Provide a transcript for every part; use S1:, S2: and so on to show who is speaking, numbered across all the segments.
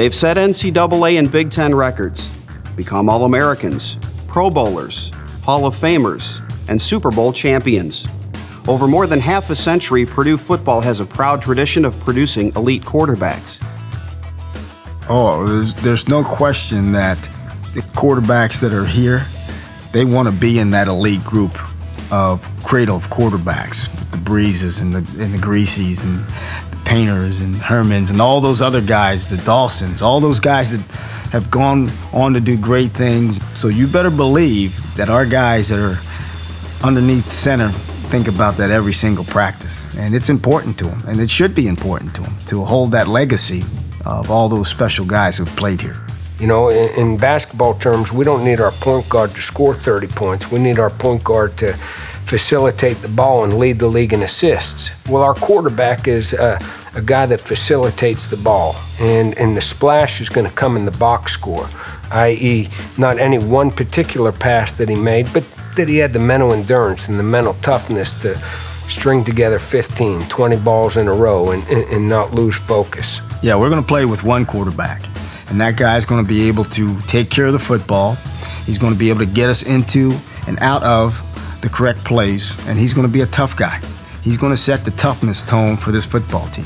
S1: They've set NCAA and Big Ten records, become All-Americans, Pro Bowlers, Hall of Famers, and Super Bowl champions. Over more than half a century, Purdue football has a proud tradition of producing elite quarterbacks.
S2: Oh, there's no question that the quarterbacks that are here, they want to be in that elite group of cradle of quarterbacks, the Breezes and the Greasies and the Painters and Hermans and all those other guys, the Dawsons, all those guys that have gone on to do great things. So you better believe that our guys that are underneath center think about that every single practice. And it's important to them, and it should be important to them to hold that legacy of all those special guys who've played here.
S3: You know, in basketball terms, we don't need our point guard to score 30 points. We need our point guard to facilitate the ball and lead the league in assists. Well, our quarterback is a guy that facilitates the ball, and the splash is going to come in the box score, i.e. not any one particular pass that he made, but that he had the mental endurance and the mental toughness to string together 15, 20 balls in a row and not lose focus.
S2: Yeah, we're going to play with one quarterback, and that guy's going to be able to take care of the football. He's going to be able to get us into and out of the correct plays, and he's going to be a tough guy. He's going to set the toughness tone for this football team.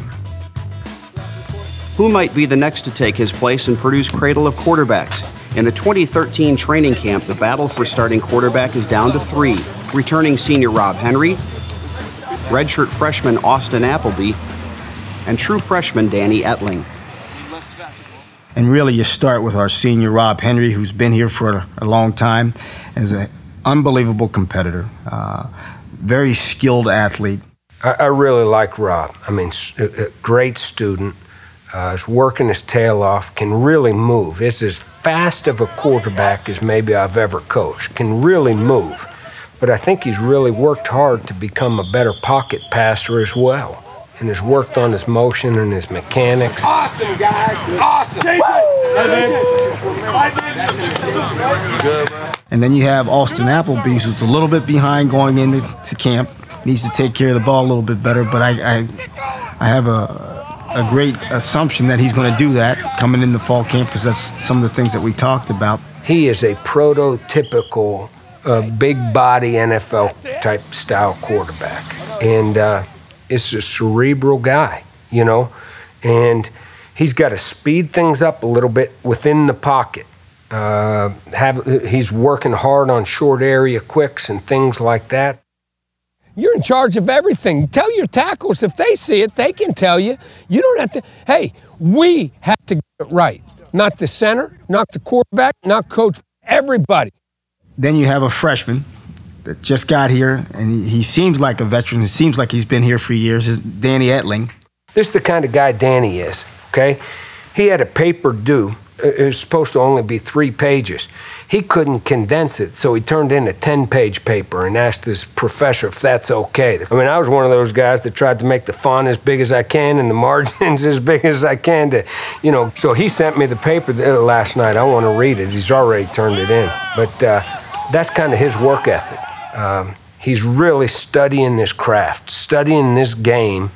S1: Who might be the next to take his place in Purdue's cradle of quarterbacks? In the 2013 training camp, the battle for starting quarterback is down to 3. Returning senior Rob Henry, redshirt freshman Austin Appleby, and true freshman Danny Etling.
S2: And really, you start with our senior Rob Henry, who's been here for a long time, as an unbelievable competitor, very skilled athlete.
S3: I really like Rob. I mean, a great student, is working his tail off, can really move. Is as fast of a quarterback as maybe I've ever coached, can really move. But I think he's really worked hard to become a better pocket passer as well, and has worked on his motion and his mechanics.
S4: Awesome, guys. Awesome.
S2: And then you have Austin Appleby, who's a little bit behind going into camp, needs to take care of the ball a little bit better, but I have a great assumption that he's going to do that coming into fall camp, because that's some of the things that we talked about.
S3: He is a prototypical big body NFL type style quarterback, and is a cerebral guy, you know, and he's got to speed things up a little bit within the pocket. He's working hard on short area quicks and things like that. You're in charge of everything. Tell your tackles if they see it, they can tell you. You don't have to. Hey, we have to get it right. Not the center, not the quarterback, not coach, everybody.
S2: Then you have a freshman that just got here, and he seems like a veteran. It seems like he's been here for years. Is Danny Etling.
S3: This is the kind of guy Danny is, okay? He had a paper due. It was supposed to only be 3 pages. He couldn't condense it, so he turned in a 10-page paper and asked his professor if that's okay. I mean, I was one of those guys that tried to make the font as big as I can and the margins as big as I can to, you know. So he sent me the paper last night. I want to read it. He's already turned it in. But that's kind of his work ethic. He's really studying this craft, studying this game.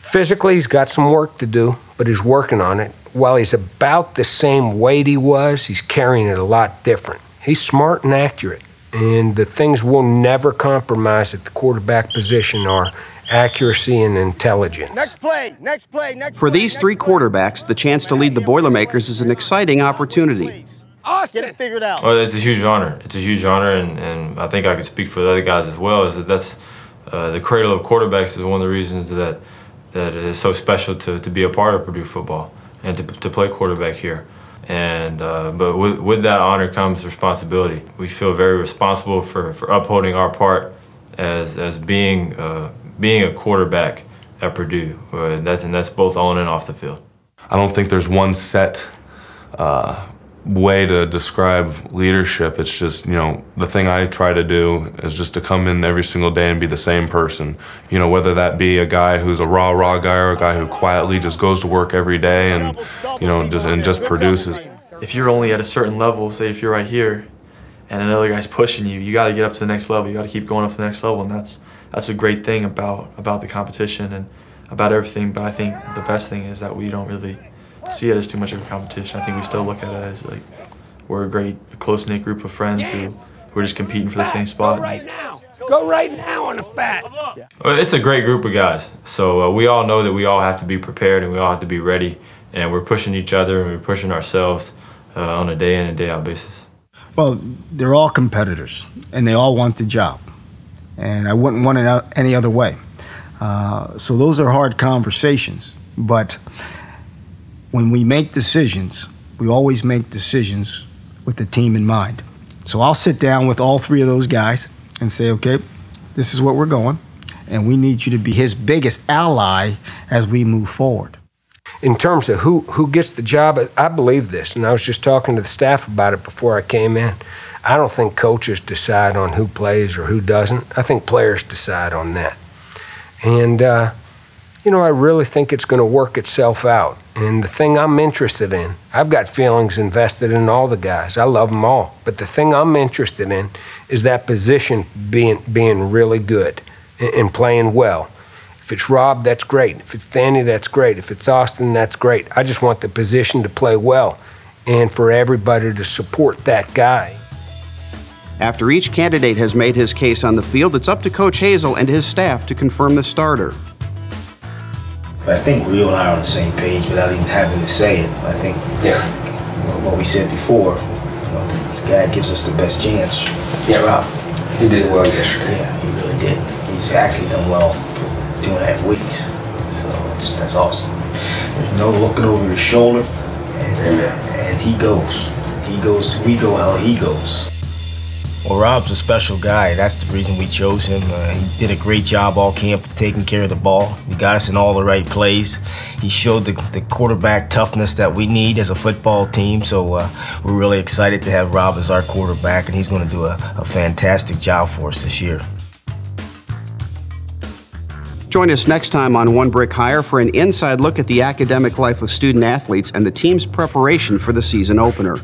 S3: Physically, he's got some work to do, but he's working on it. While he's about the same weight he was, he's carrying it a lot different. He's smart and accurate, and the things we'll never compromise at the quarterback position are accuracy and intelligence.
S4: Next play, next play, next
S1: For
S4: play,
S1: these
S4: next
S1: 3
S4: play.
S1: quarterbacks, the chance to lead the Boilermakers is an exciting opportunity.
S4: Austin. Get it figured out.
S5: Well, it's a huge honor. It's a huge honor, and I think I can speak for the other guys as well, is that that's the cradle of quarterbacks is one of the reasons that it is so special to be a part of Purdue football and to play quarterback here. And but with that honor comes responsibility. We feel very responsible for upholding our part as being a quarterback at Purdue. That's both on and off the field.
S6: I don't think there's one set way to describe leadership. It's just, you know, the thing I try to do is just to come in every single day and be the same person. You know, whether that be a guy who's a raw guy or a guy who quietly just goes to work every day and, you know, just produces.
S7: If you're only at a certain level, say if you're right here and another guy's pushing you, you got to get up to the next level. You got to keep going up to the next level, and that's a great thing about the competition and about everything. But I think the best thing is that we don't really see it as too much of a competition. I think we still look at it as like we're a close-knit group of friends who are just competing for the same spot.
S3: Go right now on the fat.
S5: Well, it's a great group of guys. So we all know that we all have to be prepared and we all have to be ready. And we're pushing each other and we're pushing ourselves on a day in and day out basis.
S2: Well, they're all competitors and they all want the job. And I wouldn't want it any other way. So those are hard conversations. But when we make decisions, we always make decisions with the team in mind. So I'll sit down with all three of those guys and say, okay, this is what we're going, and we need you to be his biggest ally as we move forward.
S3: In terms of who gets the job, I believe this, and I was just talking to the staff about it before I came in. I don't think coaches decide on who plays or who doesn't. I think players decide on that. And, you know, I really think it's going to work itself out. And the thing I'm interested in, I've got feelings invested in all the guys. I love them all. But the thing I'm interested in is that position being really good and playing well. If it's Rob, that's great. If it's Danny, that's great. If it's Austin, that's great. I just want the position to play well and for everybody to support that guy.
S1: After each candidate has made his case on the field, it's up to Coach Hazel and his staff to confirm the starter.
S8: I think Rio and I are on the same page without even having to say it. I think what we said before, the guy gives us the best chance.
S3: Yeah,
S8: Rob.
S3: He did well yesterday.
S8: Yeah, he really did. He's actually done well for 2.5 weeks. So that's awesome. There's no looking over his shoulder, and he goes. We go how he goes. Well, Rob's a special guy. That's the reason we chose him. He did a great job all camp taking care of the ball. He got us in all the right plays. He showed the quarterback toughness that we need as a football team. So we're really excited to have Rob as our quarterback, and he's going to do a fantastic job for us this year.
S1: Join us next time on One Brick Higher for an inside look at the academic life of student athletes and the team's preparation for the season opener.